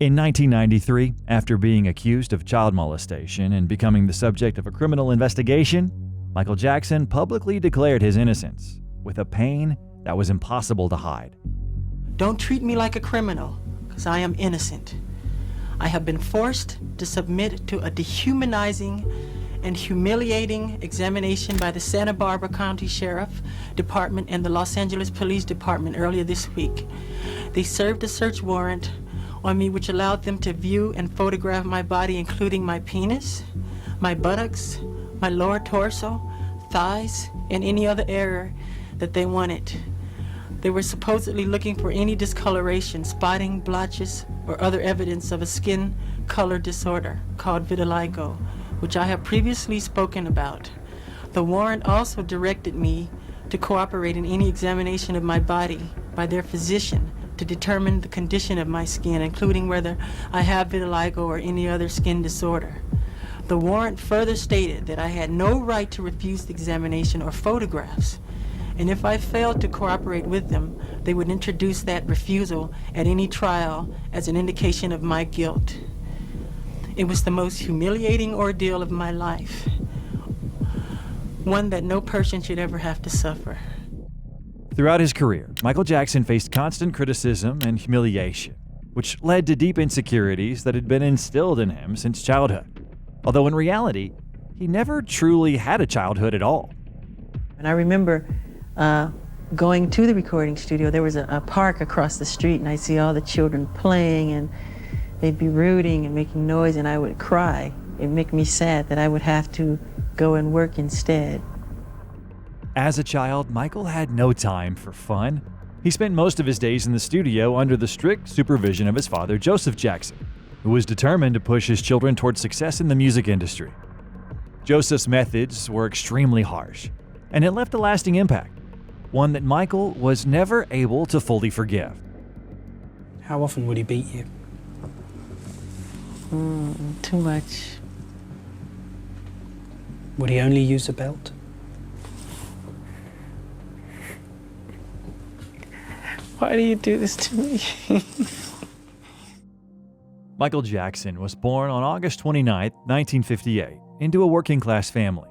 In 1993, after being accused of child molestation and becoming the subject of a criminal investigation, Michael Jackson publicly declared his innocence, with a pain that was impossible to hide. Don't treat me like a criminal, because I am innocent. I have been forced to submit to a dehumanizing and humiliating examination by the Santa Barbara County Sheriff Department and the Los Angeles Police Department earlier this week. They served a search warrant on me which allowed them to view and photograph my body, including my penis, my buttocks, my lower torso, thighs, and any other area that they wanted. They were supposedly looking for any discoloration, spotting, blotches, or other evidence of a skin color disorder called vitiligo, which I have previously spoken about. The warrant also directed me to cooperate in any examination of my body by their physician to determine the condition of my skin, including whether I have vitiligo or any other skin disorder. The warrant further stated that I had no right to refuse the examination or photographs, and if I failed to cooperate with them, they would introduce that refusal at any trial as an indication of my guilt. It was the most humiliating ordeal of my life, one that no person should ever have to suffer. Throughout his career, Michael Jackson faced constant criticism and humiliation, which led to deep insecurities that had been instilled in him since childhood. Although in reality, he never truly had a childhood at all. And I remember going to the recording studio. There was a park across the street, and I'd see all the children playing, and they'd be rooting and making noise, and I would cry. It'd make me sad that I would have to go and work instead. As a child, Michael had no time for fun. He spent most of his days in the studio under the strict supervision of his father, Joseph Jackson, who was determined to push his children towards success in the music industry. Joseph's methods were extremely harsh, and it left a lasting impact, one that Michael was never able to fully forgive. How often would he beat you? Too much. Would he only use a belt? Why do you do this to me? Michael Jackson was born on August 29, 1958, into a working-class family.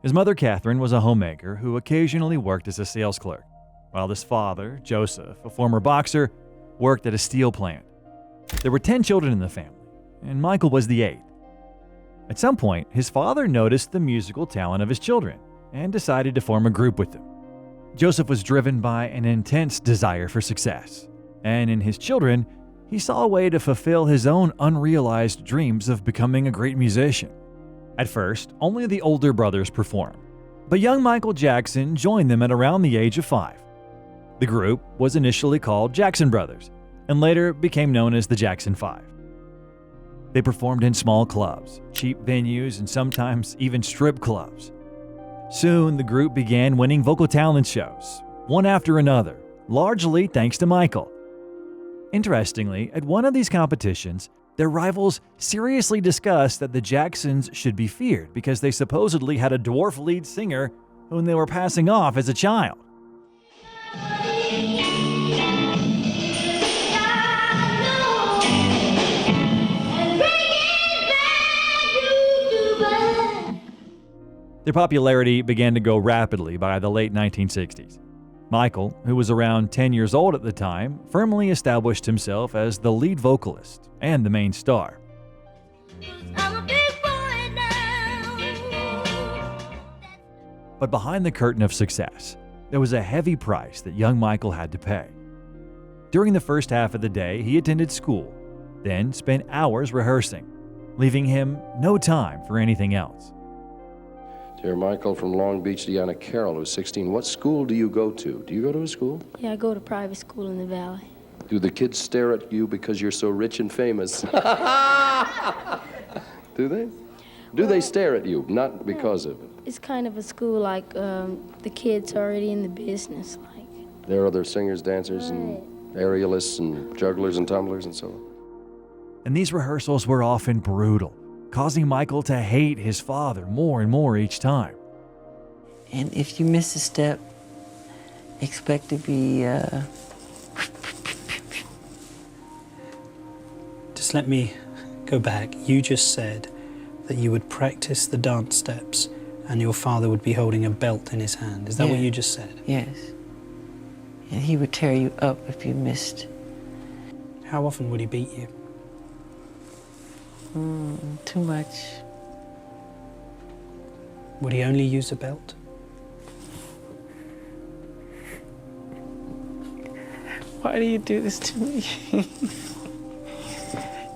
His mother, Catherine, was a homemaker who occasionally worked as a sales clerk, while his father, Joseph, a former boxer, worked at a steel plant. There were 10 children in the family, and Michael was the 8th. At some point, his father noticed the musical talent of his children and decided to form a group with them. Joseph was driven by an intense desire for success, and in his children, he saw a way to fulfill his own unrealized dreams of becoming a great musician. At first, only the older brothers performed, but young Michael Jackson joined them at around the age of 5. The group was initially called Jackson Brothers, and later became known as the Jackson 5. They performed in small clubs, cheap venues, and sometimes even strip clubs. Soon, the group began winning vocal talent shows, one after another, largely thanks to Michael. Interestingly, at one of these competitions, their rivals seriously discussed that the Jacksons should be feared because they supposedly had a dwarf lead singer whom they were passing off as a child. Their popularity began to grow rapidly by the late 1960s. Michael, who was around 10 years old at the time, firmly established himself as the lead vocalist and the main star. But behind the curtain of success, there was a heavy price that young Michael had to pay. During the first half of the day, he attended school, then spent hours rehearsing, leaving him no time for anything else. Dear Michael from Long Beach, Deanna Carroll, who's 16. What school do you go to? Do you go to a school? Yeah, I go to private school in the Valley. Do the kids stare at you because you're so rich and famous? Do they? Do they stare at you? Not because of it. It's kind of a school like the kids are already in the business. Like There are other singers, dancers, and aerialists, and jugglers, and tumblers, and so on. And these rehearsals were often brutal, causing Michael to hate his father more and more each time. And if you miss a step, expect to be Just let me go back. You just said that you would practice the dance steps and your father would be holding a belt in his hand. Is that what Yeah. you just said? Yes. And he would tear you up if you missed. How often would he beat you? Too much. Would he only use a belt? Why do you do this to me?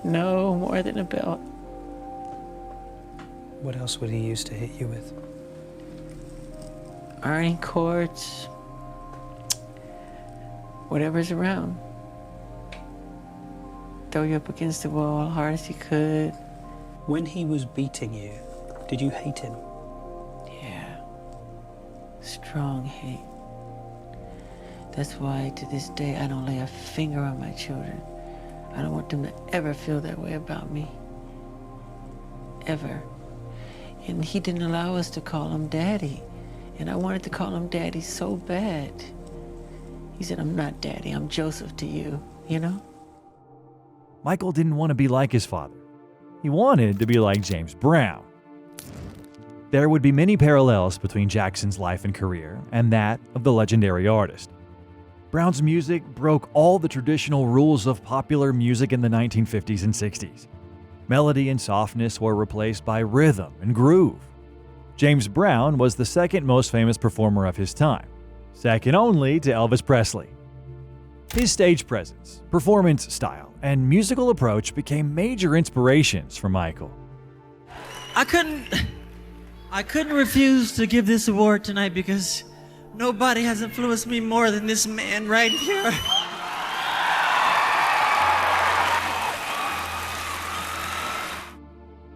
No, more than a belt. What else would he use to hit you with? Ironing cords. Whatever's around. Throw you up against the wall hard as he could. When he was beating you, did you hate him? Yeah. Strong hate. That's why to this day I don't lay a finger on my children. I don't want them to ever feel that way about me. Ever. And he didn't allow us to call him Daddy. And I wanted to call him Daddy so bad. He said, I'm not Daddy, I'm Joseph to you, you know? Michael didn't want to be like his father. He wanted to be like James Brown. There would be many parallels between Jackson's life and career and that of the legendary artist. Brown's music broke all the traditional rules of popular music in the 1950s and 60s. Melody and softness were replaced by rhythm and groove. James Brown was the second most famous performer of his time, second only to Elvis Presley. His stage presence, performance style, and musical approach became major inspirations for Michael. I couldn't refuse to give this award tonight because nobody has influenced me more than this man right here.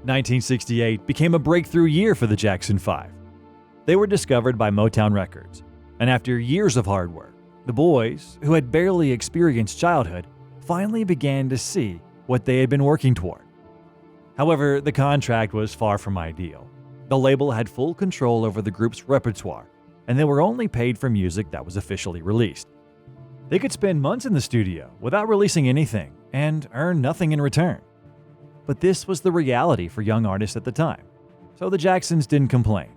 "1968 became a breakthrough year for the Jackson 5. They were discovered by Motown Records, and after years of hard work, the boys, who had barely experienced childhood, finally began to see what they had been working toward. However, the contract was far from ideal. The label had full control over the group's repertoire, and they were only paid for music that was officially released. They could spend months in the studio without releasing anything and earn nothing in return. But this was the reality for young artists at the time, so the Jacksons didn't complain.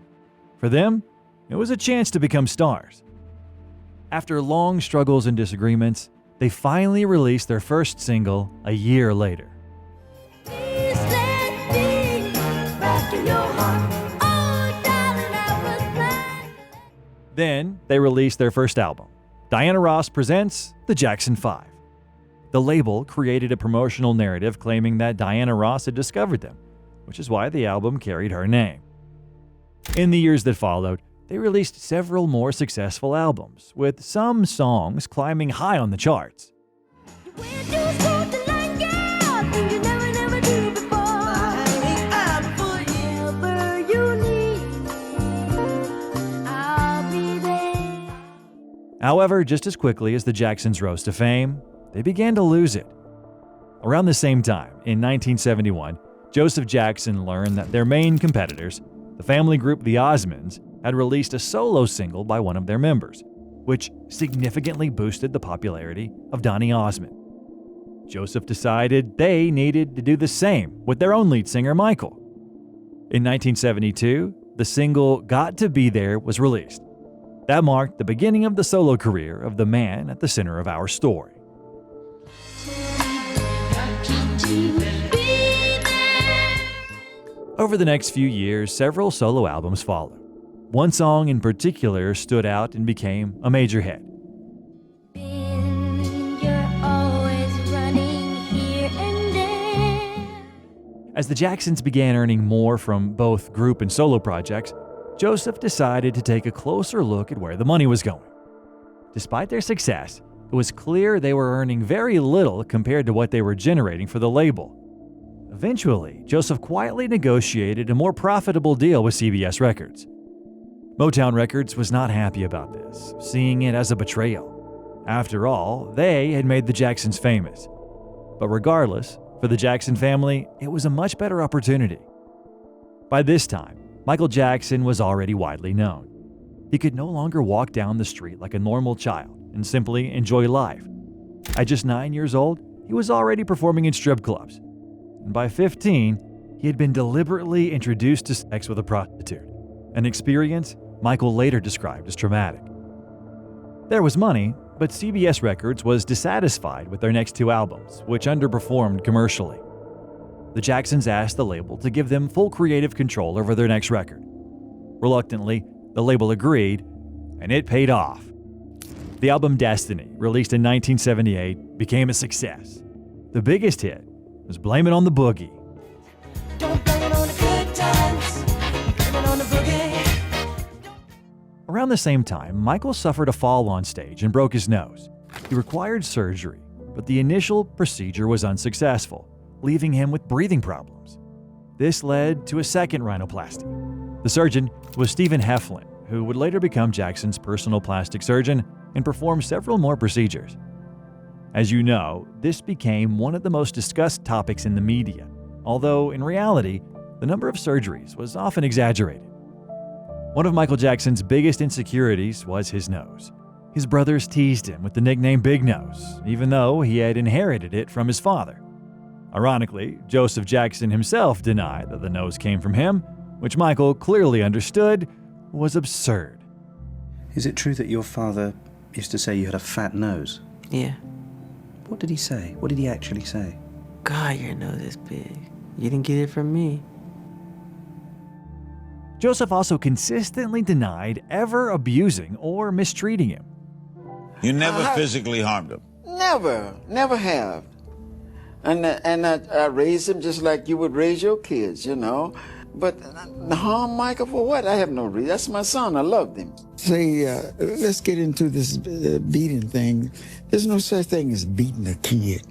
For them, it was a chance to become stars. After long struggles and disagreements, they finally released their first single a year later. Then they released their first album, Diana Ross Presents The Jackson 5. The label created a promotional narrative claiming that Diana Ross had discovered them, which is why the album carried her name. In the years that followed, they released several more successful albums, with some songs climbing high on the charts. However, just as quickly as the Jacksons rose to fame, they began to lose it. Around the same time, in 1971, Joseph Jackson learned that their main competitors, the family group the Osmonds, had released a solo single by one of their members, which significantly boosted the popularity of Donny Osmond. Joseph decided they needed to do the same with their own lead singer, Michael. In 1972, the single Got to Be There was released. That marked the beginning of the solo career of the man at the center of our story. Over the next few years, several solo albums followed. One song in particular stood out and became a major hit. As the Jacksons began earning more from both group and solo projects, Joseph decided to take a closer look at where the money was going. Despite their success, it was clear they were earning very little compared to what they were generating for the label. Eventually, Joseph quietly negotiated a more profitable deal with CBS Records. Motown Records was not happy about this, seeing it as a betrayal. After all, they had made the Jacksons famous. But regardless, for the Jackson family, it was a much better opportunity. By this time, Michael Jackson was already widely known. He could no longer walk down the street like a normal child and simply enjoy life. At just 9 years old, he was already performing in strip clubs. And by 15, he had been deliberately introduced to sex with a prostitute, an experience Michael later described as traumatic. There was money, but CBS Records was dissatisfied with their next two albums, which underperformed commercially. The Jacksons asked the label to give them full creative control over their next record. Reluctantly, the label agreed, and it paid off. The album Destiny, released in 1978, became a success. The biggest hit was Blame It on the Boogie. Don't blame it on the good times, blame it on the boogie. Around the same time, Michael suffered a fall on stage and broke his nose. He required surgery, but the initial procedure was unsuccessful, leaving him with breathing problems. This led to a second rhinoplasty. The surgeon was Stephen Heflin, who would later become Jackson's personal plastic surgeon and perform several more procedures. As you know, this became one of the most discussed topics in the media, although in reality, the number of surgeries was often exaggerated. One of Michael Jackson's biggest insecurities was his nose. His brothers teased him with the nickname Big Nose, even though he had inherited it from his father. Ironically, Joseph Jackson himself denied that the nose came from him, which Michael clearly understood was absurd. Is it true that your father used to say you had a fat nose? Yeah. What did he say? What did he actually say? God, your nose is big. You didn't get it from me. Joseph also consistently denied ever abusing or mistreating him. You never physically harmed him? Never have. And I raised him just like you would raise your kids, you know. But harm Michael for what? I have no reason. That's my son. I loved him. Say, let's get into this beating thing. There's no such thing as beating a kid.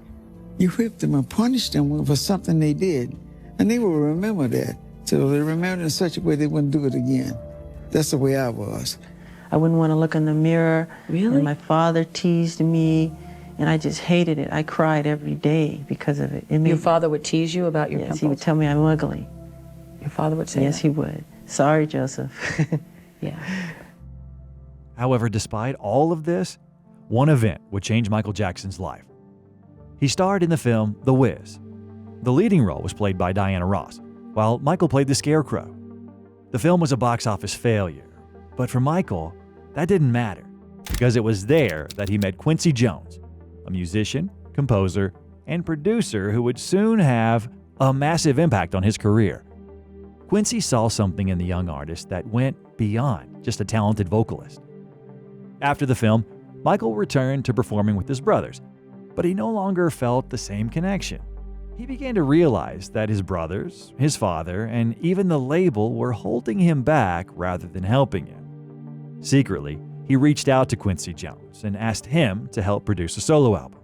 You whip them and punish them for something they did, and they will remember that. So they remember it in such a way they wouldn't do it again. That's the way I was. I wouldn't want to look in the mirror. Really? And my father teased me, and I just hated it. I cried every day because of it. Your father would tease you about your Yes, pimples? he would tell me I'm ugly. Your father would say Yes, that? he would. Sorry, Joseph. Yeah. However, despite all of this, one event would change Michael Jackson's life. He starred in the film The Wiz. The leading role was played by Diana Ross, while Michael played the Scarecrow. The film was a box office failure, but for Michael, that didn't matter, because it was there that he met Quincy Jones, a musician, composer, and producer who would soon have a massive impact on his career. Quincy saw something in the young artist that went beyond just a talented vocalist. After the film, Michael returned to performing with his brothers, but he no longer felt the same connection. He began to realize that his brothers, his father, and even the label were holding him back rather than helping him. Secretly, he reached out to Quincy Jones and asked him to help produce a solo album.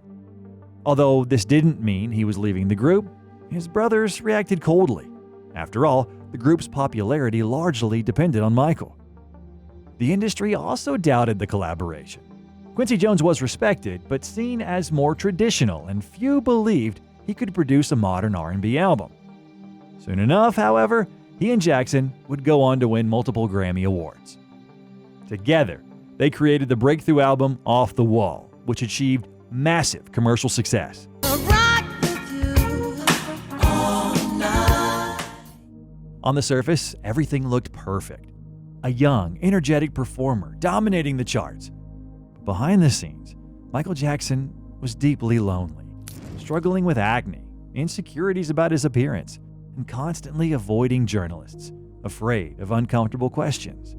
Although this didn't mean he was leaving the group, his brothers reacted coldly. After all, the group's popularity largely depended on Michael. The industry also doubted the collaboration. Quincy Jones was respected, but seen as more traditional, and few believed he could produce a modern R&B album. Soon enough, however, he and Jackson would go on to win multiple Grammy Awards. Together, they created the breakthrough album Off the Wall, which achieved massive commercial success. On the surface, everything looked perfect. A young, energetic performer dominating the charts. But behind the scenes, Michael Jackson was deeply lonely, struggling with acne, insecurities about his appearance, and constantly avoiding journalists, afraid of uncomfortable questions.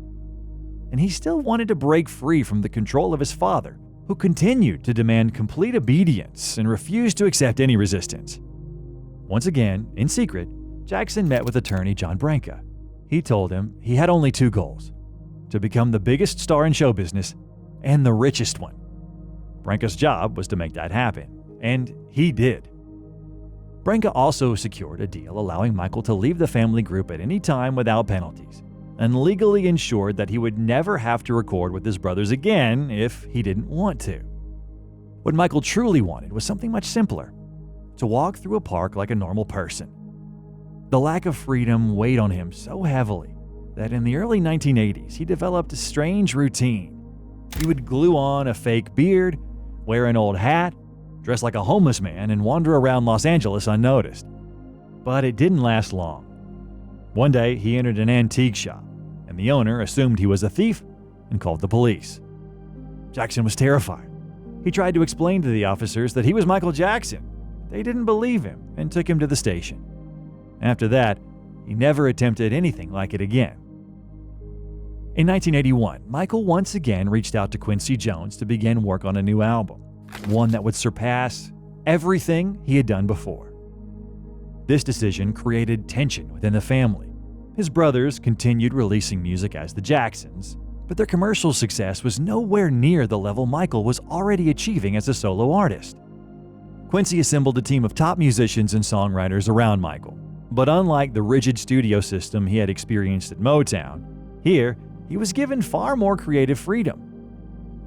And he still wanted to break free from the control of his father, who continued to demand complete obedience and refused to accept any resistance. Once again, in secret, Jackson met with attorney John Branca. He told him he had only two goals: to become the biggest star in show business and the richest one. Branca's job was to make that happen, and he did. Branca also secured a deal allowing Michael to leave the family group at any time without penalties, and legally ensured that he would never have to record with his brothers again if he didn't want to. What Michael truly wanted was something much simpler: to walk through a park like a normal person. The lack of freedom weighed on him so heavily that in the early 1980s he developed a strange routine. He would glue on a fake beard, wear an old hat, dress like a homeless man, and wander around Los Angeles unnoticed. But it didn't last long. One day, he entered an antique shop, and the owner assumed he was a thief and called the police. Jackson was terrified. He tried to explain to the officers that he was Michael Jackson. They didn't believe him and took him to the station. After that, he never attempted anything like it again. In 1981, Michael once again reached out to Quincy Jones to begin work on a new album, one that would surpass everything he had done before. This decision created tension within the family. His brothers continued releasing music as the Jacksons, but their commercial success was nowhere near the level Michael was already achieving as a solo artist. Quincy assembled a team of top musicians and songwriters around Michael, but unlike the rigid studio system he had experienced at Motown, here he was given far more creative freedom.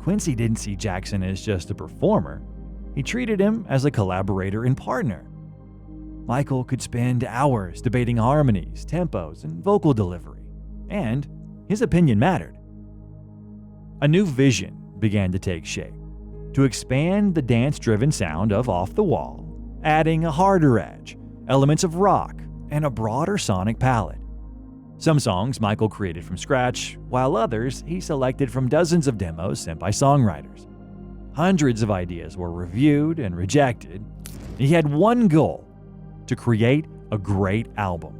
Quincy didn't see Jackson as just a performer. He treated him as a collaborator and partner. Michael could spend hours debating harmonies, tempos, and vocal delivery, and his opinion mattered. A new vision began to take shape, to expand the dance-driven sound of Off the Wall, adding a harder edge, elements of rock, and a broader sonic palette. Some songs Michael created from scratch, while others he selected from dozens of demos sent by songwriters. Hundreds of ideas were reviewed and rejected. He had one goal: to create a great album.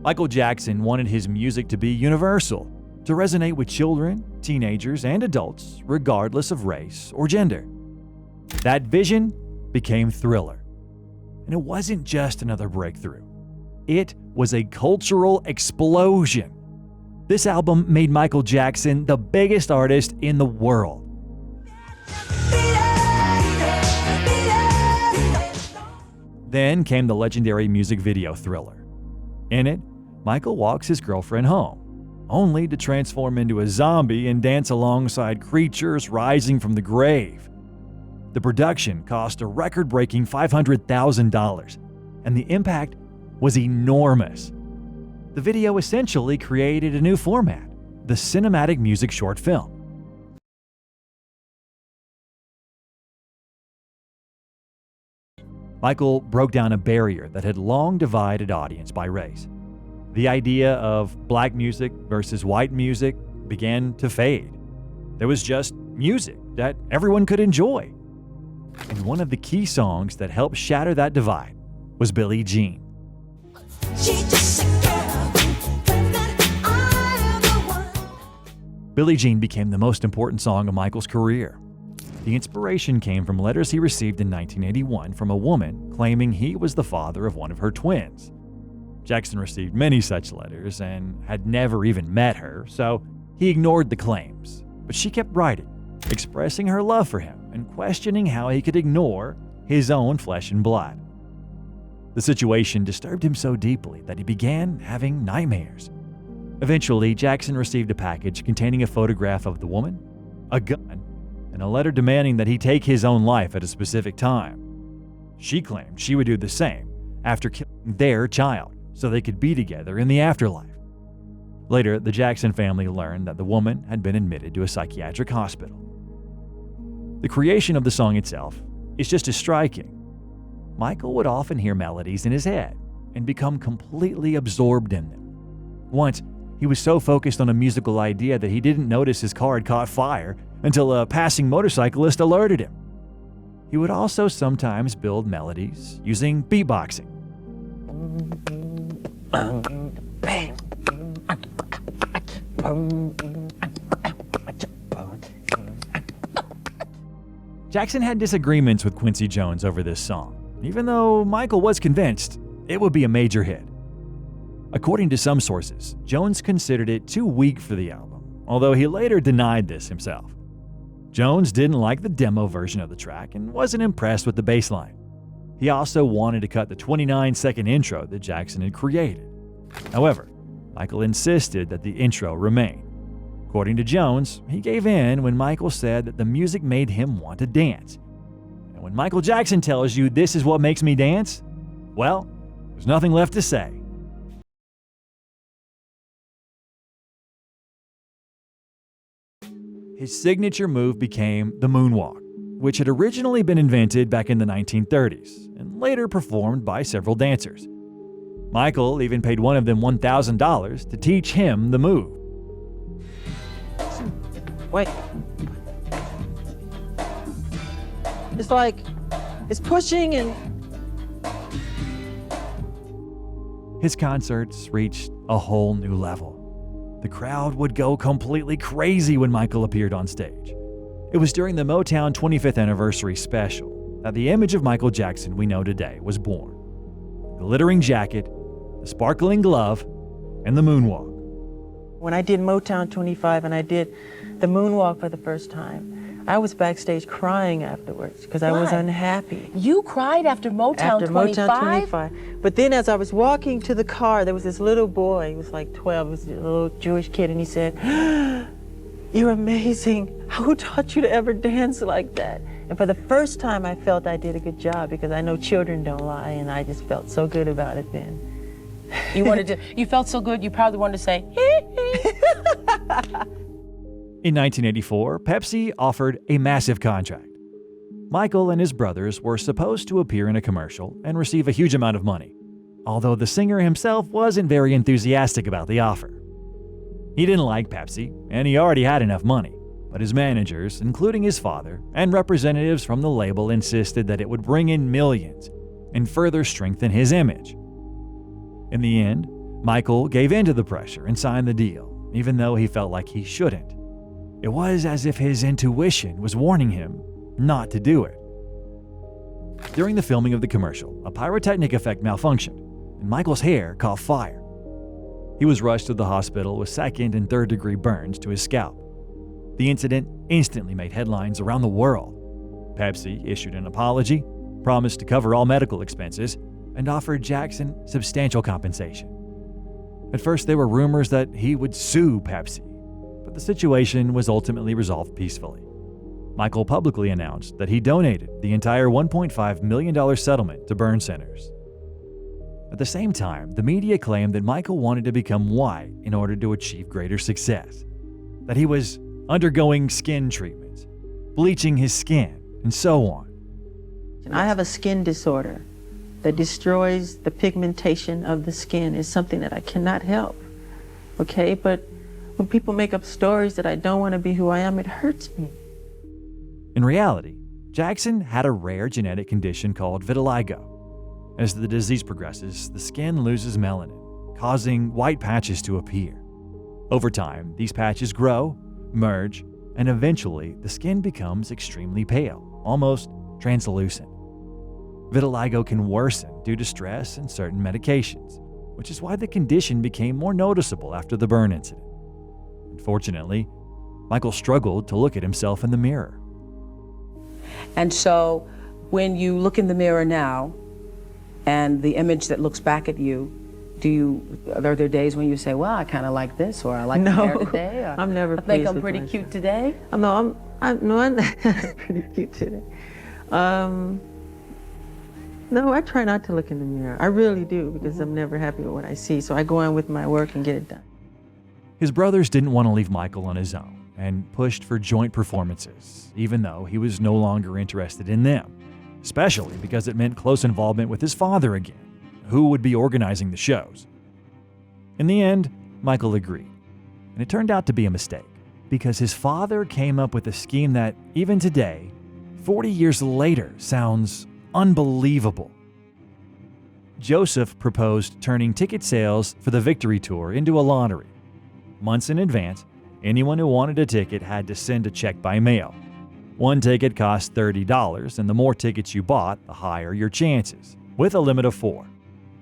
Michael Jackson wanted his music to be universal, to resonate with children, teenagers, and adults, regardless of race or gender. That vision became Thriller. And it wasn't just another breakthrough. It was a cultural explosion. This album made Michael Jackson the biggest artist in the world. Then came the legendary music video Thriller. In it, Michael walks his girlfriend home, only to transform into a zombie and dance alongside creatures rising from the grave. The production cost a record-breaking $500,000, and the impact was enormous. The video essentially created a new format, the cinematic music short film. Michael broke down a barrier that had long divided audience by race. The idea of black music versus white music began to fade. There was just music that everyone could enjoy. And one of the key songs that helped shatter that divide was Billie Jean. Billie Jean became the most important song of Michael's career. The inspiration came from letters he received in 1981 from a woman claiming he was the father of one of her twins. Jackson received many such letters and had never even met her, so he ignored the claims. But she kept writing, expressing her love for him and questioning how he could ignore his own flesh and blood. The situation disturbed him so deeply that he began having nightmares. Eventually, Jackson received a package containing a photograph of the woman, a gun, and a letter demanding that he take his own life at a specific time. She claimed she would do the same after killing their child so they could be together in the afterlife. Later, the Jackson family learned that the woman had been admitted to a psychiatric hospital. The creation of the song itself is just as striking. Michael would often hear melodies in his head and become completely absorbed in them. Once, he was so focused on a musical idea that he didn't notice his car had caught fire until a passing motorcyclist alerted him. He would also sometimes build melodies using beatboxing. Jackson had disagreements with Quincy Jones over this song, even though Michael was convinced it would be a major hit. According to some sources, Jones considered it too weak for the album, although he later denied this himself. Jones didn't like the demo version of the track and wasn't impressed with the bass line. He also wanted to cut the 29-second intro that Jackson had created. However, Michael insisted that the intro remain. According to Jones, he gave in when Michael said that the music made him want to dance. And when Michael Jackson tells you this is what makes me dance, well, there's nothing left to say. His signature move became the moonwalk, which had originally been invented back in the 1930s and later performed by several dancers. Michael even paid one of them $1,000 to teach him the move. Wait. It's like, it's pushing and... His concerts reached a whole new level. The crowd would go completely crazy when Michael appeared on stage. It was during the Motown 25th anniversary special that the image of Michael Jackson we know today was born. The glittering jacket, the sparkling glove, and the moonwalk. When I did Motown 25 and I did the moonwalk for the first time, I was backstage crying afterwards because I was unhappy. You cried after Motown 25? Motown 25. But then as I was walking to the car, there was this little boy, he was like 12, he was a little Jewish kid, and he said, "You're amazing. Who taught you to ever dance like that?" And for the first time, I felt I did a good job because I know children don't lie, and I just felt so good about it then. You felt so good, you probably wanted to say, In 1984, Pepsi offered a massive contract. Michael and his brothers were supposed to appear in a commercial and receive a huge amount of money, although the singer himself wasn't very enthusiastic about the offer. He didn't like Pepsi, and he already had enough money, but his managers, including his father, and representatives from the label insisted that it would bring in millions and further strengthen his image. In the end, Michael gave in to the pressure and signed the deal, even though he felt like he shouldn't. It was as if his intuition was warning him not to do it. During the filming of the commercial, a pyrotechnic effect malfunctioned, and Michael's hair caught fire. He was rushed to the hospital with second and third degree burns to his scalp. The incident instantly made headlines around the world. Pepsi issued an apology, promised to cover all medical expenses, and offered Jackson substantial compensation. At first, there were rumors that he would sue Pepsi, but the situation was ultimately resolved peacefully. Michael publicly announced that he donated the entire $1.5 million settlement to burn centers. At the same time, the media claimed that Michael wanted to become white in order to achieve greater success, that he was undergoing skin treatments, bleaching his skin, and so on. I have a skin disorder that destroys the pigmentation of the skin. It's something that I cannot help, okay? But when people make up stories that I don't want to be who I am, it hurts me. In reality, Jackson had a rare genetic condition called vitiligo. As the disease progresses, the skin loses melanin, causing white patches to appear. Over time, these patches grow, merge, and eventually the skin becomes extremely pale, almost translucent. Vitiligo can worsen due to stress and certain medications, which is why the condition became more noticeable after the burn incident. Unfortunately, Michael struggled to look at himself in the mirror. And so when you look in the mirror now and the image that looks back at you, are there days when you say, well, I kind of like this, or I like my hair today? Or, I'm never I think I'm pleased pretty with cute today? I'm pretty cute today. No, I try not to look in the mirror. I really do, because I'm never happy with what I see. So I go on with my work and get it done. His brothers didn't want to leave Michael on his own and pushed for joint performances, even though he was no longer interested in them, especially because it meant close involvement with his father again, who would be organizing the shows. In the end, Michael agreed, and it turned out to be a mistake, because his father came up with a scheme that, even today, 40 years later, sounds unbelievable. Joseph proposed turning ticket sales for the Victory Tour into a lottery. Months in advance, anyone who wanted a ticket had to send a check by mail. One ticket cost $30, and the more tickets you bought, the higher your chances, with a limit of 4.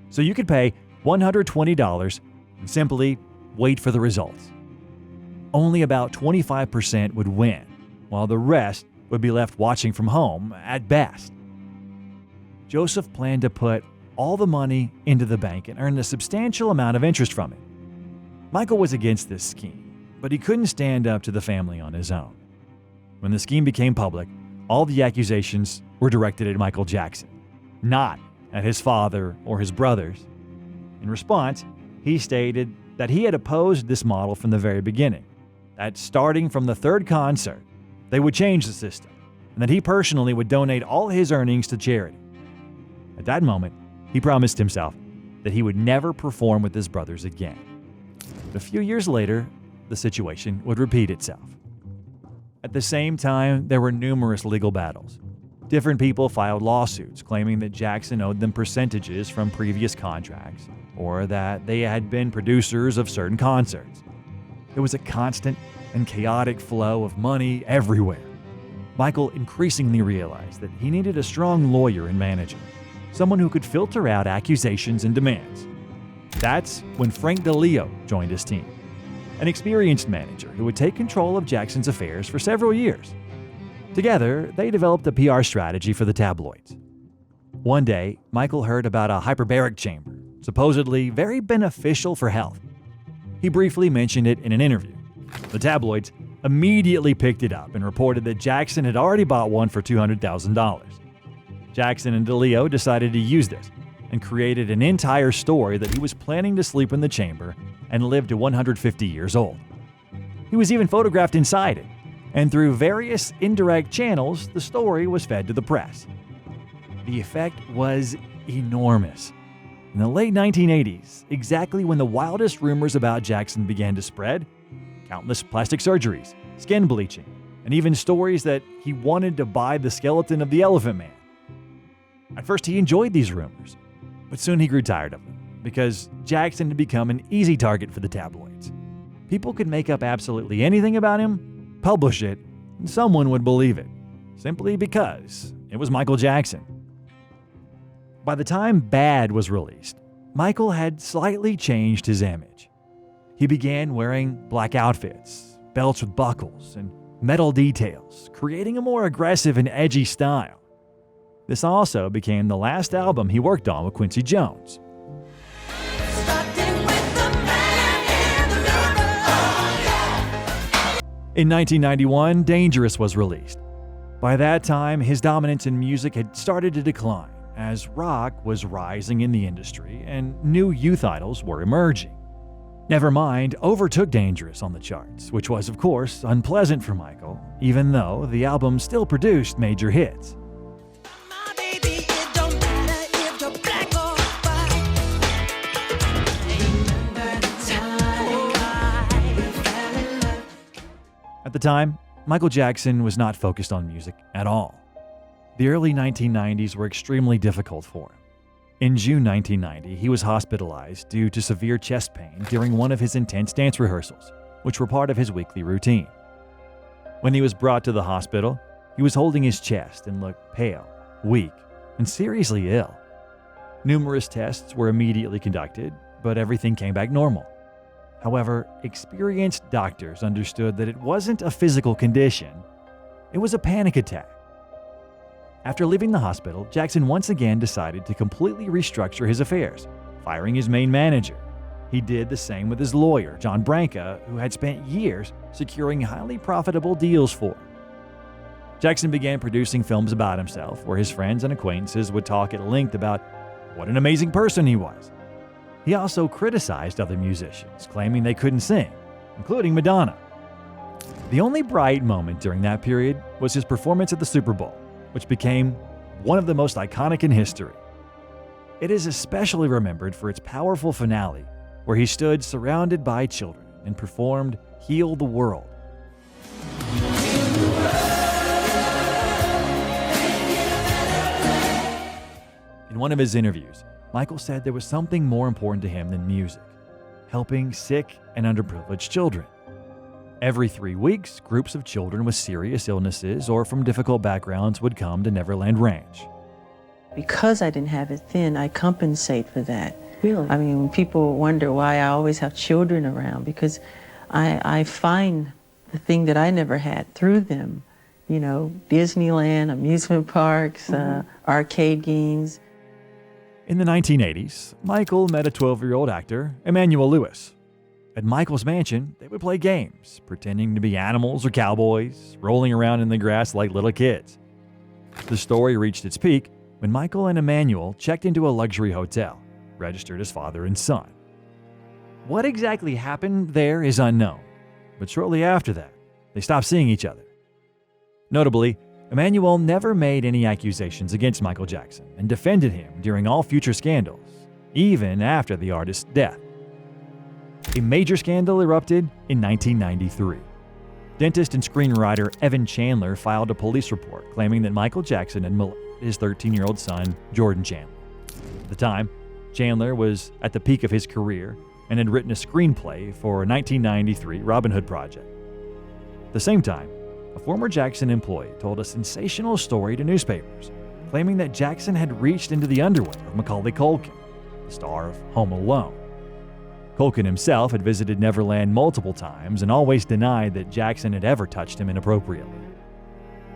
So you could pay $120 and simply wait for the results. Only about 25% would win, while the rest would be left watching from home at best. Joseph planned to put all the money into the bank and earn a substantial amount of interest from it. Michael was against this scheme, but he couldn't stand up to the family on his own. When the scheme became public, all the accusations were directed at Michael Jackson, not at his father or his brothers. In response, he stated that he had opposed this model from the very beginning, that starting from the third concert, they would change the system, and that he personally would donate all his earnings to charity. At that moment, he promised himself that he would never perform with his brothers again. But a few years later, the situation would repeat itself. At the same time, there were numerous legal battles. Different people filed lawsuits claiming that Jackson owed them percentages from previous contracts, or that they had been producers of certain concerts. There was a constant and chaotic flow of money everywhere. Michael increasingly realized that he needed a strong lawyer and manager, someone who could filter out accusations and demands. That's when Frank DeLeo joined his team, an experienced manager who would take control of Jackson's affairs for several years. Together, they developed a PR strategy for the tabloids. One day, Michael heard about a hyperbaric chamber, supposedly very beneficial for health. He briefly mentioned it in an interview. The tabloids immediately picked it up and reported that Jackson had already bought one for $200,000. Jackson and DeLeo decided to use this and created an entire story that he was planning to sleep in the chamber and live to 150 years old. He was even photographed inside it, and through various indirect channels, the story was fed to the press. The effect was enormous. In the late 1980s, exactly when the wildest rumors about Jackson began to spread, countless plastic surgeries, skin bleaching, and even stories that he wanted to buy the skeleton of the Elephant Man. At first, he enjoyed these rumors, but soon he grew tired of them because Jackson had become an easy target for the tabloids. People could make up absolutely anything about him, publish it, and someone would believe it, simply because it was Michael Jackson. By the time Bad was released, Michael had slightly changed his image. He began wearing black outfits, belts with buckles, and metal details, creating a more aggressive and edgy style. This also became the last album he worked on with Quincy Jones. In 1991, Dangerous was released. By that time, his dominance in music had started to decline, as rock was rising in the industry and new youth idols were emerging. Nevermind overtook Dangerous on the charts, which was, of course, unpleasant for Michael, even though the album still produced major hits. At the time, Michael Jackson was not focused on music at all. The early 1990s were extremely difficult for him. In June 1990, he was hospitalized due to severe chest pain during one of his intense dance rehearsals, which were part of his weekly routine. When he was brought to the hospital, he was holding his chest and looked pale, weak, and seriously ill. Numerous tests were immediately conducted, but everything came back normal. However, experienced doctors understood that it wasn't a physical condition, it was a panic attack. After leaving the hospital, Jackson once again decided to completely restructure his affairs, firing his main manager. He did the same with his lawyer, John Branca, who had spent years securing highly profitable deals for him. Jackson began producing films about himself, where his friends and acquaintances would talk at length about what an amazing person he was. He also criticized other musicians, claiming they couldn't sing, including Madonna. The only bright moment during that period was his performance at the Super Bowl, which became one of the most iconic in history. It is especially remembered for its powerful finale, where he stood surrounded by children and performed "Heal the World." In one of his interviews, Michael said there was something more important to him than music: helping sick and underprivileged children. Every 3 weeks, groups of children with serious illnesses or from difficult backgrounds would come to Neverland Ranch. Because I didn't have it then, I compensate for that. Really? I mean, when people wonder why I always have children around, because I find the thing that I never had through them. You know, Disneyland, amusement parks, arcade games. In the 1980s, Michael met a 12-year-old actor, Emmanuel Lewis. At Michael's mansion, they would play games, pretending to be animals or cowboys, rolling around in the grass like little kids. The story reached its peak when Michael and Emmanuel checked into a luxury hotel, registered as father and son. What exactly happened there is unknown, but shortly after that, they stopped seeing each other. Notably, Emanuel never made any accusations against Michael Jackson and defended him during all future scandals, even after the artist's death. A major scandal erupted in 1993. Dentist and screenwriter Evan Chandler filed a police report claiming that Michael Jackson had molested his 13-year-old son, Jordan Chandler. At the time, Chandler was at the peak of his career and had written a screenplay for a 1993 Robin Hood project. At the same time, a former Jackson employee told a sensational story to newspapers, claiming that Jackson had reached into the underwear of Macaulay Culkin, the star of Home Alone. Culkin himself had visited Neverland multiple times and always denied that Jackson had ever touched him inappropriately.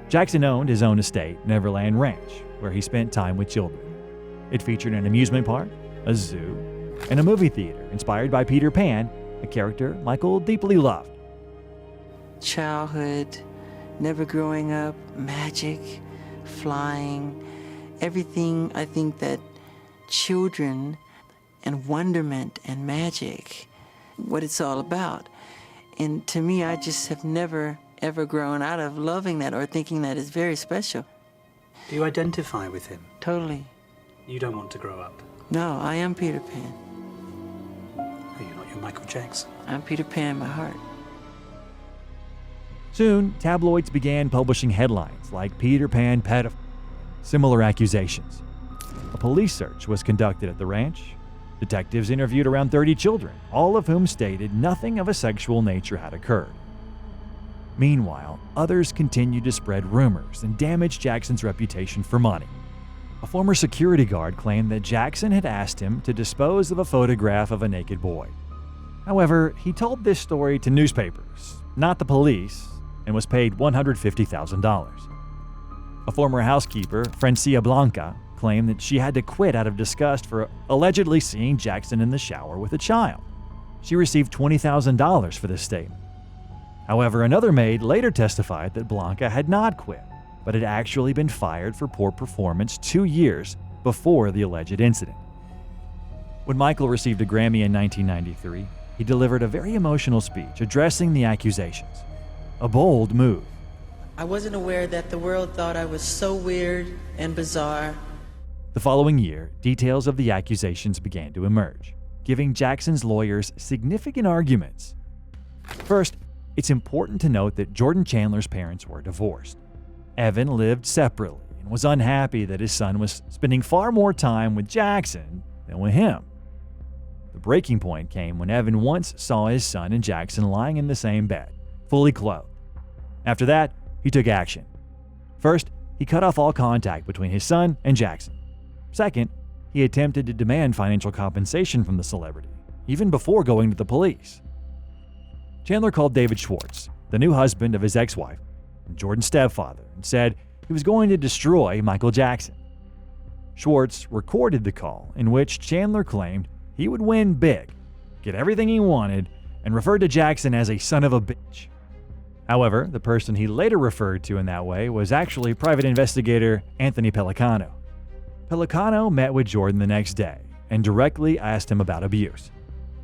Jackson owned his own estate, Neverland Ranch, where he spent time with children. It featured an amusement park, a zoo, and a movie theater inspired by Peter Pan, a character Michael deeply loved. Childhood, never growing up, magic, flying, everything I think that children and wonderment and magic, what it's all about. And to me, I just have never, ever grown out of loving that or thinking that is very special. Do you identify with him? Totally. You don't want to grow up? No, I am Peter Pan. Oh, you're not your Michael Jackson. I'm Peter Pan in my heart. Soon, tabloids began publishing headlines like Peter Pan pedophile, similar accusations. A police search was conducted at the ranch. Detectives interviewed around 30 children, all of whom stated nothing of a sexual nature had occurred. Meanwhile, others continued to spread rumors and damage Jackson's reputation for money. A former security guard claimed that Jackson had asked him to dispose of a photograph of a naked boy. However, he told this story to newspapers, not the police, and was paid $150,000. A former housekeeper, Francia Blanca, claimed that she had to quit out of disgust for allegedly seeing Jackson in the shower with a child. She received $20,000 for this statement. However, another maid later testified that Blanca had not quit, but had actually been fired for poor performance 2 years before the alleged incident. When Michael received a Grammy in 1993, he delivered a very emotional speech addressing the accusations. A bold move. I wasn't aware that the world thought I was so weird and bizarre. The following year, details of the accusations began to emerge, giving Jackson's lawyers significant arguments. First, it's important to note that Jordan Chandler's parents were divorced. Evan lived separately and was unhappy that his son was spending far more time with Jackson than with him. The breaking point came when Evan once saw his son and Jackson lying in the same bed, fully clothed. After that, he took action. First, he cut off all contact between his son and Jackson. Second, he attempted to demand financial compensation from the celebrity, even before going to the police. Chandler called David Schwartz, the new husband of his ex-wife, and Jordan's stepfather, and said he was going to destroy Michael Jackson. Schwartz recorded the call in which Chandler claimed he would win big, get everything he wanted, and referred to Jackson as a son of a bitch. However, the person he later referred to in that way was actually private investigator Anthony Pellicano. Pellicano met with Jordan the next day and directly asked him about abuse.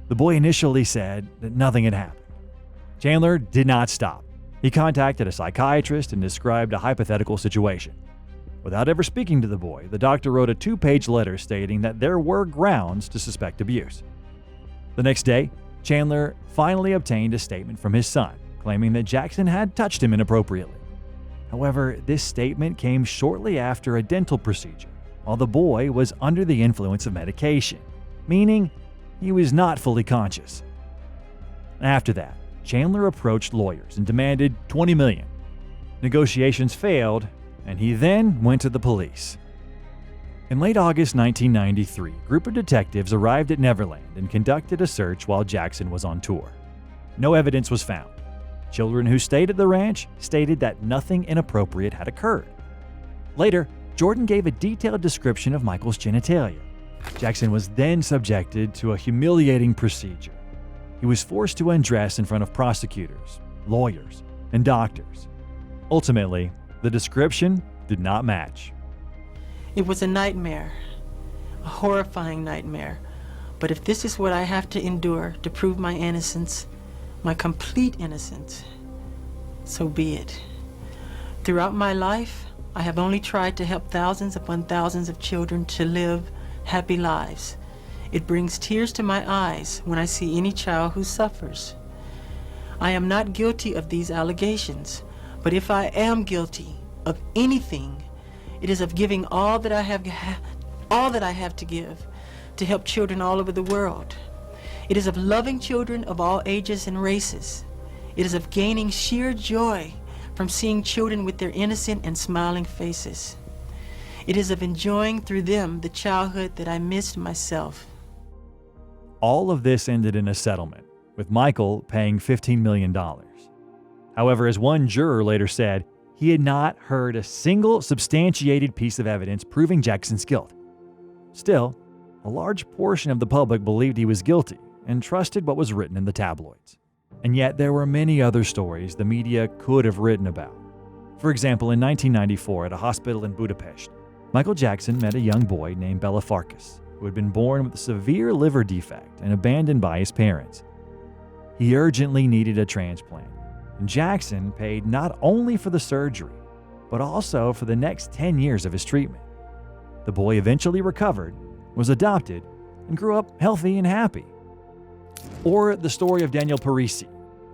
The boy initially said that nothing had happened. Chandler did not stop. He contacted a psychiatrist and described a hypothetical situation. Without ever speaking to the boy, the doctor wrote a 2-page letter stating that there were grounds to suspect abuse. The next day, Chandler finally obtained a statement from his son, claiming that Jackson had touched him inappropriately. However, this statement came shortly after a dental procedure, while the boy was under the influence of medication, meaning he was not fully conscious. After that, Chandler approached lawyers and demanded $20 million. Negotiations failed, and he then went to the police. In late August 1993, a group of detectives arrived at Neverland and conducted a search while Jackson was on tour. No evidence was found. Children who stayed at the ranch stated that nothing inappropriate had occurred. Later, Jordan gave a detailed description of Michael's genitalia. Jackson was then subjected to a humiliating procedure. He was forced to undress in front of prosecutors, lawyers, and doctors. Ultimately, the description did not match. It was a nightmare, a horrifying nightmare. But if this is what I have to endure to prove my innocence, my complete innocence, so be it. Throughout my life, I have only tried to help thousands upon thousands of children to live happy lives. It brings tears to my eyes when I see any child who suffers. I am not guilty of these allegations, but if I am guilty of anything, it is of giving all that I have to give to help children all over the world. It is of loving children of all ages and races. It is of gaining sheer joy from seeing children with their innocent and smiling faces. It is of enjoying through them the childhood that I missed myself. All of this ended in a settlement, with Michael paying $15 million. However, as one juror later said, he had not heard a single substantiated piece of evidence proving Jackson's guilt. Still, a large portion of the public believed he was guilty and trusted what was written in the tabloids. And yet there were many other stories the media could have written about. For example, in 1994 at a hospital in Budapest, Michael Jackson met a young boy named Belafarkas, who had been born with a severe liver defect and abandoned by his parents. He urgently needed a transplant, and Jackson paid not only for the surgery, but also for the next 10 years of his treatment. The boy eventually recovered, was adopted, and grew up healthy and happy. Or the story of Daniel Parisi,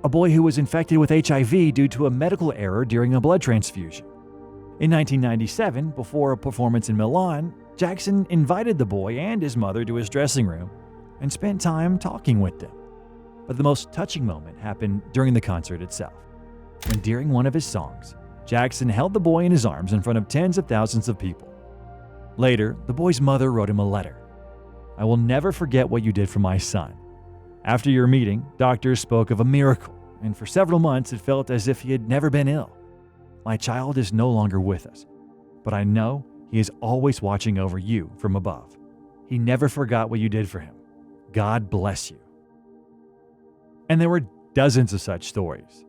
a boy who was infected with HIV due to a medical error during a blood transfusion. In 1997, before a performance in Milan, Jackson invited the boy and his mother to his dressing room and spent time talking with them. But the most touching moment happened during the concert itself, when during one of his songs, Jackson held the boy in his arms in front of tens of thousands of people. Later, the boy's mother wrote him a letter. "I will never forget what you did for my son. After your meeting, doctors spoke of a miracle, and for several months it felt as if he had never been ill. My child is no longer with us, but I know he is always watching over you from above. He never forgot what you did for him. God bless you." And there were dozens of such stories.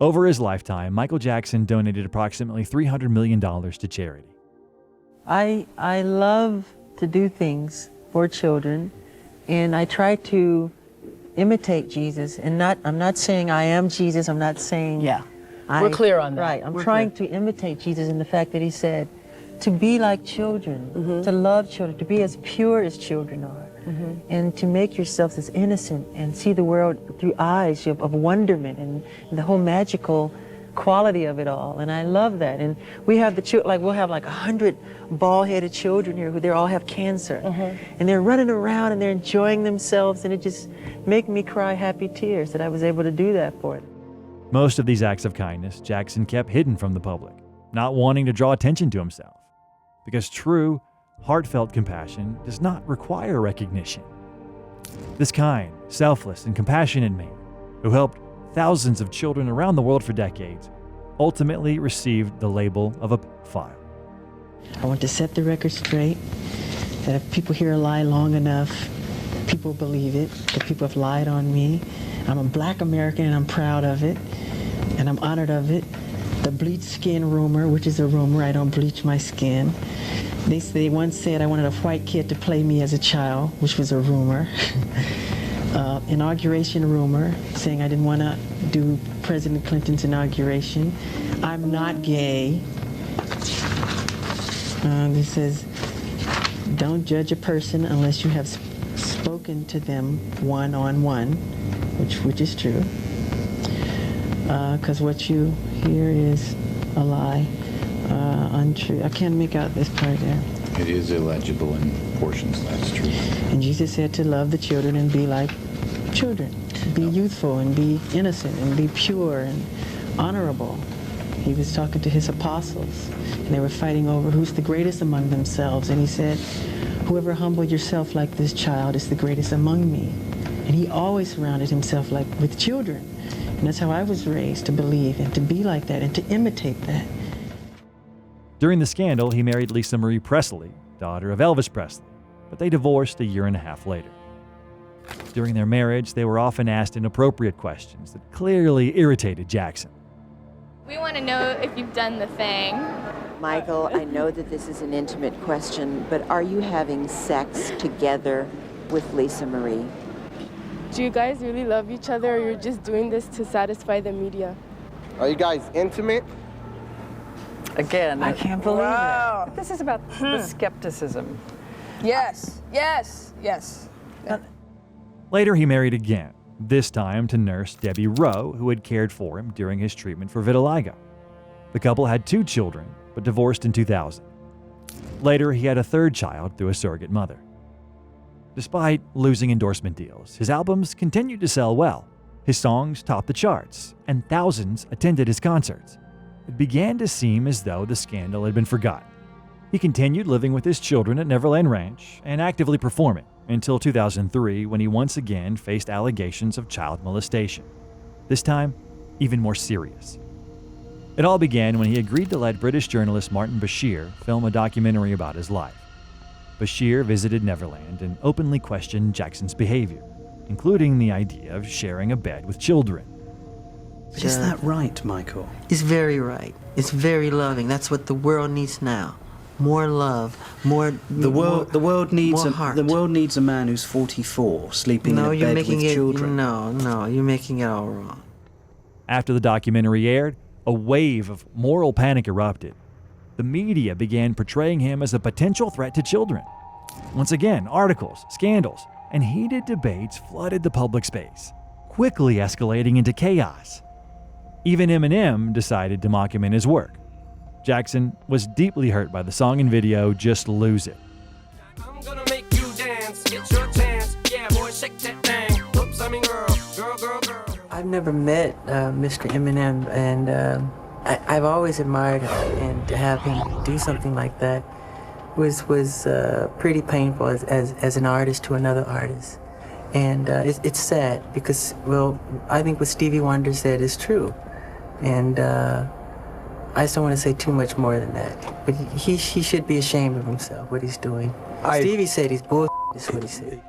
Over his lifetime, Michael Jackson donated approximately $300 million to charity. I love to do things for children, and I try to imitate Jesus. And I'm not saying I am Jesus. I'm not saying we're clear on that. Right. I'm trying to imitate Jesus in the fact that he said to be like children, to love children, to be as pure as children are, and to make yourselves as innocent and see the world through eyes of wonderment and the whole magical quality of it all. And I love that. And we have the children, like we'll have like 100 bald-headed children here who they all have cancer, and they're running around and they're enjoying themselves, and it just makes me cry happy tears that I was able to do that for them. Most of these acts of kindness Jackson kept hidden from the public, not wanting to draw attention to himself. Because true, heartfelt compassion does not require recognition. This kind, selfless, and compassionate man, who helped thousands of children around the world for decades, ultimately received the label of a pedophile. I want to set the record straight, that if people hear a lie long enough, people believe it, that people have lied on me. I'm a black American and I'm proud of it, and I'm honored of it. The bleach skin rumor, which is a rumor, I don't bleach my skin. They once said I wanted a white kid to play me as a child, which was a rumor. Inauguration rumor, saying I didn't want to do President Clinton's inauguration. I'm not gay. This says, don't judge a person unless you have spoken to them one-on-one, which is true. Because what you hear is a lie, untrue. I can't make out this part there. It is illegible in portions, that's true. And Jesus said to love the children and be like children. Be youthful and be innocent and be pure and honorable. He was talking to his apostles, and they were fighting over who's the greatest among themselves. And he said, whoever humbled yourself like this child is the greatest among me. And he always surrounded himself with children. And that's how I was raised, to believe and to be like that and to imitate that. During the scandal, he married Lisa Marie Presley, daughter of Elvis Presley, but they divorced a year and a half later. During their marriage, they were often asked inappropriate questions that clearly irritated Jackson. We want to know if you've done the thing. Michael, I know that this is an intimate question, but are you having sex together with Lisa Marie? Do you guys really love each other, or you're just doing this to satisfy the media? Are you guys intimate? again. I can't believe wow. it. This is about the skepticism. Yes, yes, yes. Later, he married again, this time to nurse Debbie Rowe, who had cared for him during his treatment for vitiligo. The couple had 2 children, but divorced in 2000. Later, he had a 3rd child through a surrogate mother. Despite losing endorsement deals, his albums continued to sell well. His songs topped the charts, and thousands attended his concerts. It began to seem as though the scandal had been forgotten. He continued living with his children at Neverland Ranch and actively performing until 2003, when he once again faced allegations of child molestation. This time, even more serious. It all began when he agreed to let British journalist Martin Bashir film a documentary about his life. Bashir visited Neverland and openly questioned Jackson's behavior, including the idea of sharing a bed with children. Is that right, Michael? It's very right. It's very loving. That's what the world needs now. More love, more The world needs more heart. the world needs a man who's 44 sleeping in a you're bed making with it, children. No, you're making it all wrong. After the documentary aired, a wave of moral panic erupted. The media began portraying him as a potential threat to children. Once again, articles, scandals, and heated debates flooded the public space, quickly escalating into chaos. Even Eminem decided to mock him in his work. Jackson was deeply hurt by the song and video Just Lose It. I'm gonna make you dance, get your chance. Yeah, boy, shake that thing. Whoops, I mean girl. I've never met Mr. Eminem, and I've always admired him, and to have him do something like that was pretty painful as an artist to another artist. And it's sad because, well, I think what Stevie Wonder said is true. And I just don't want to say too much more than that. But he should be ashamed of himself, what he's doing. Stevie said he's bull***, is what he said.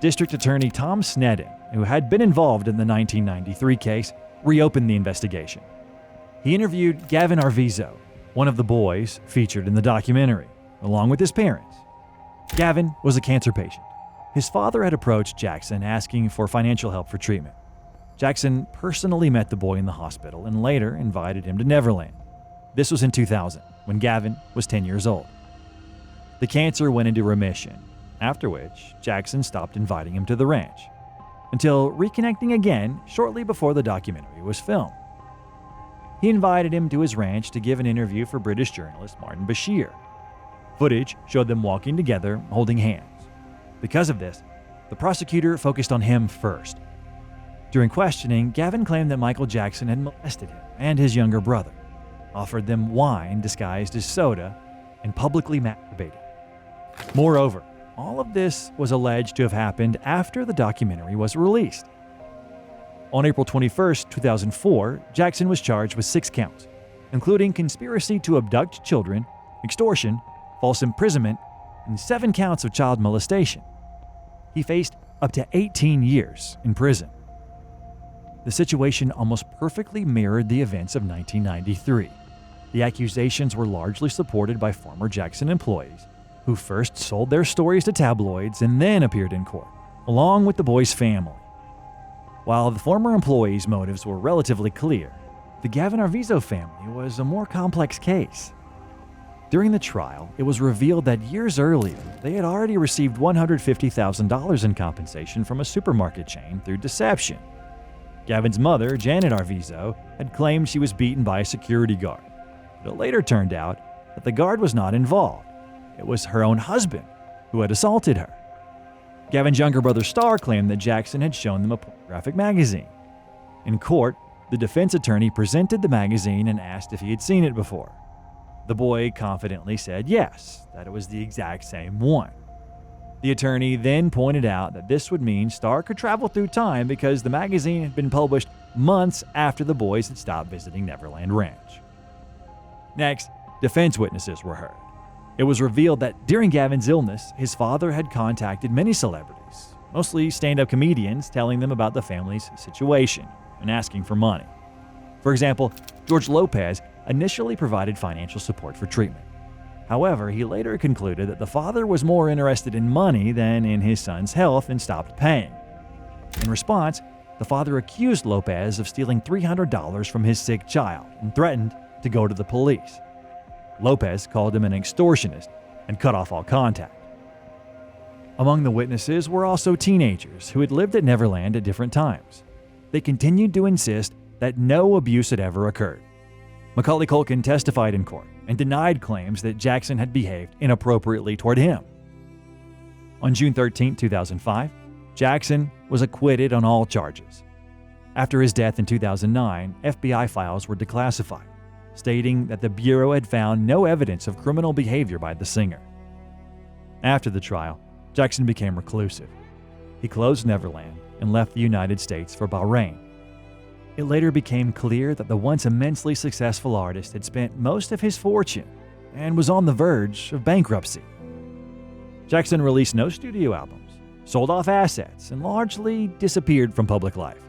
District Attorney Tom Sneddon, who had been involved in the 1993 case, reopened the investigation. He interviewed Gavin Arvizo, one of the boys featured in the documentary, along with his parents. Gavin was a cancer patient. His father had approached Jackson asking for financial help for treatment. Jackson personally met the boy in the hospital and later invited him to Neverland. This was in 2000, when Gavin was 10 years old. The cancer went into remission, after which Jackson stopped inviting him to the ranch, until reconnecting again shortly before the documentary was filmed. He invited him to his ranch to give an interview for British journalist Martin Bashir. Footage showed them walking together, holding hands. Because of this, the prosecutor focused on him first. During questioning, Gavin claimed that Michael Jackson had molested him and his younger brother, offered them wine disguised as soda, and publicly masturbated. Moreover, all of this was alleged to have happened after the documentary was released. On April 21, 2004, Jackson was charged with 6 counts, including conspiracy to abduct children, extortion, false imprisonment, and 7 counts of child molestation. He faced up to 18 years in prison. The situation almost perfectly mirrored the events of 1993. The accusations were largely supported by former Jackson employees, who first sold their stories to tabloids and then appeared in court, along with the boy's family. While the former employees' motives were relatively clear, the Gavin Arvizo family was a more complex case. During the trial, it was revealed that years earlier, they had already received $150,000 in compensation from a supermarket chain through deception. Gavin's mother, Janet Arvizo, had claimed she was beaten by a security guard, but it later turned out that the guard was not involved. It was her own husband who had assaulted her. Gavin's younger brother Starr claimed that Jackson had shown them a pornographic magazine. In court, the defense attorney presented the magazine and asked if he had seen it before. The boy confidently said yes, that it was the exact same one. The attorney then pointed out that this would mean Starr could travel through time because the magazine had been published months after the boys had stopped visiting Neverland Ranch. Next, defense witnesses were heard. It was revealed that during Gavin's illness, his father had contacted many celebrities, mostly stand-up comedians, telling them about the family's situation and asking for money. For example, George Lopez initially provided financial support for treatment. However, he later concluded that the father was more interested in money than in his son's health and stopped paying. In response, the father accused Lopez of stealing $300 from his sick child and threatened to go to the police. Lopez called him an extortionist and cut off all contact. Among the witnesses were also teenagers who had lived at Neverland at different times. They continued to insist that no abuse had ever occurred. Macaulay Culkin testified in court and denied claims that Jackson had behaved inappropriately toward him. On June 13, 2005, Jackson was acquitted on all charges. After his death in 2009, FBI files were declassified, stating that the Bureau had found no evidence of criminal behavior by the singer. After the trial, Jackson became reclusive. He closed Neverland and left the United States for Bahrain. It later became clear that the once immensely successful artist had spent most of his fortune and was on the verge of bankruptcy. Jackson released no studio albums, sold off assets, and largely disappeared from public life.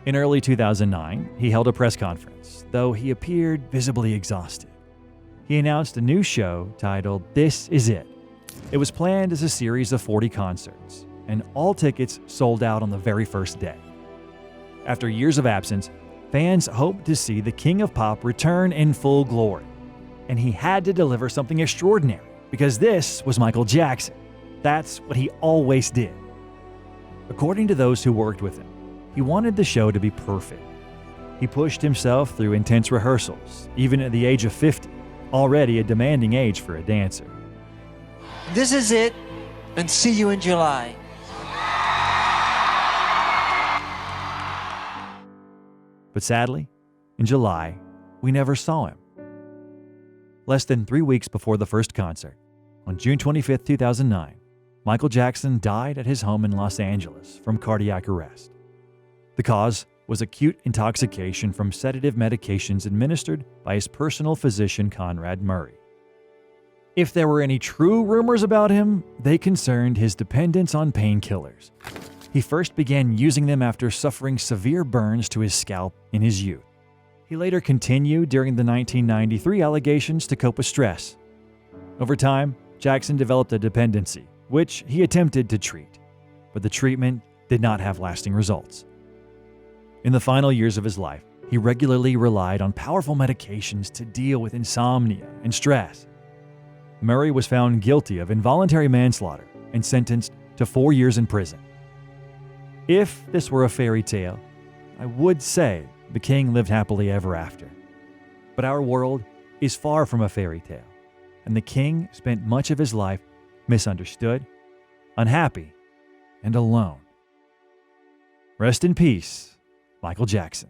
In early 2009, he held a press conference, though he appeared visibly exhausted. He announced a new show titled This Is It. It was planned as a series of 40 concerts, and all tickets sold out on the very first day. After years of absence, fans hoped to see the King of Pop return in full glory, and he had to deliver something extraordinary because this was Michael Jackson. That's what he always did. According to those who worked with him, he wanted the show to be perfect. He pushed himself through intense rehearsals, even at the age of 50, already a demanding age for a dancer. This is it, and see you in July. But sadly, in July, we never saw him. Less than 3 weeks before the first concert, on June 25, 2009, Michael Jackson died at his home in Los Angeles from cardiac arrest. The cause was acute intoxication from sedative medications administered by his personal physician Conrad Murray. If there were any true rumors about him, they concerned his dependence on painkillers. He first began using them after suffering severe burns to his scalp in his youth. He later continued during the 1993 allegations to cope with stress. Over time, Jackson developed a dependency, which he attempted to treat, but the treatment did not have lasting results. In the final years of his life, he regularly relied on powerful medications to deal with insomnia and stress. Murray was found guilty of involuntary manslaughter and sentenced to 4 years in prison. If this were a fairy tale, I would say the king lived happily ever after. But our world is far from a fairy tale, and the king spent much of his life misunderstood, unhappy, and alone. Rest in peace, Michael Jackson.